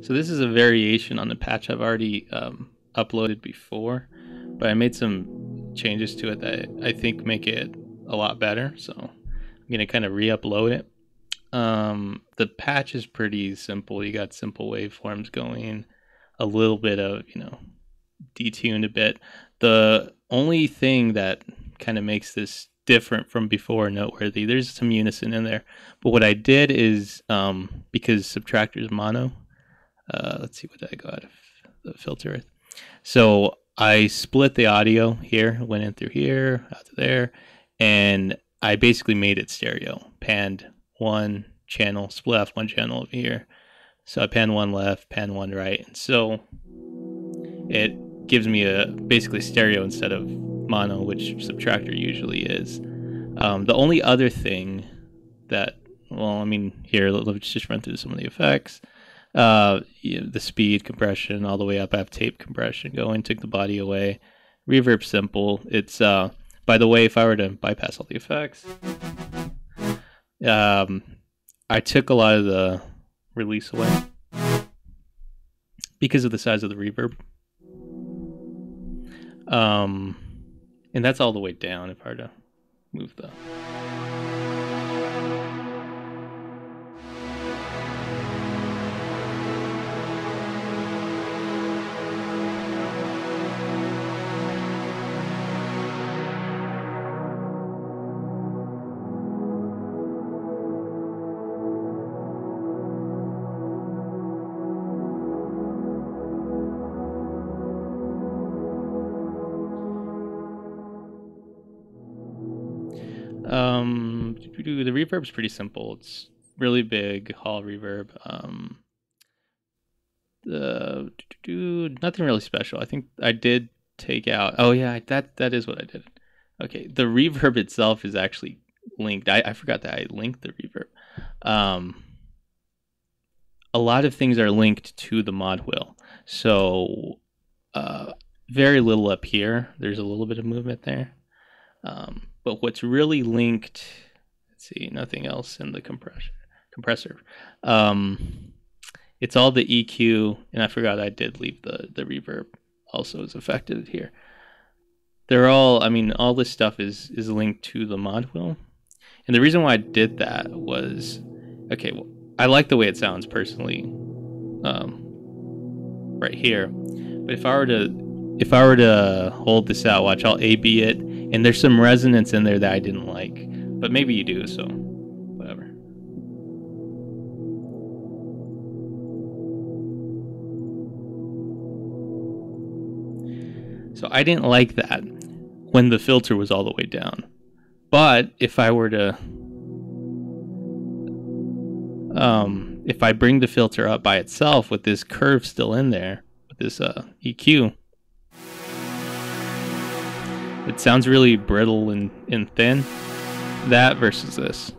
So this is a variation on the patch I've already uploaded before, but I made some changes to it that I think make it a lot better. So I'm gonna kind of re-upload it. The patch is pretty simple. You got simple waveforms going, a little bit of, detuned a bit. The only thing that kind of makes this different from before noteworthy, there's some unison in there, but what I did is, because SubTractor is mono, let's see what I got the filter with. So I split the audio here, went in through here, out to there, and I basically made it stereo. Panned one channel, split off one channel over here. So I pan one left, pan one right, and so it gives me a basically stereo instead of mono, which SubTractor usually is. The only other thing that, well, I mean, here, let's just run through some of the effects. The speed, compression, all the way up. I have tape compression going, took the body away. Reverb simple. It's, by the way, if I were to bypass all the effects, I took a lot of the release away because of the size of the reverb. And that's all the way down if I were to move the... The reverb's pretty simple. It's really big hall reverb. Nothing really special. I think I did take out. Oh yeah, that is what I did. Okay, the reverb itself is actually linked. I forgot that I linked the reverb. A lot of things are linked to the mod wheel. So very little up here. There's a little bit of movement there. But what's really linked, let's see, nothing else in the compressor. It's all the EQ, and I forgot I did leave the reverb also is affected here. They're all, I mean, all this stuff is linked to the mod wheel. And the reason why I did that was, okay, well, I like the way it sounds personally, right here. But if I were to hold this out, watch, I'll A/B it, and there's some resonance in there that I didn't like, but maybe you do, so whatever. So I didn't like that when the filter was all the way down. But if I were to, if I bring the filter up by itself with this curve still in there, with this EQ, it sounds really brittle and thin. That versus this.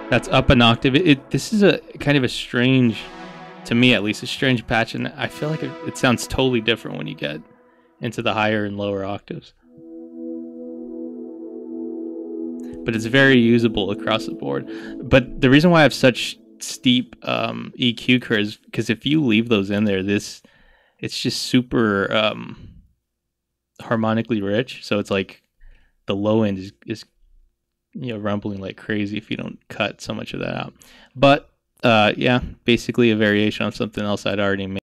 That's up an octave. This is a kind of a strange, to me at least, a strange patch, and I feel like it sounds totally different when you get into the higher and lower octaves. But it's very usable across the board. But the reason why I have such steep EQ curves, because if you leave those in there, it's just super harmonically rich. So it's like the low end is rumbling like crazy if you don't cut so much of that out. But yeah, basically a variation on something else I'd already made.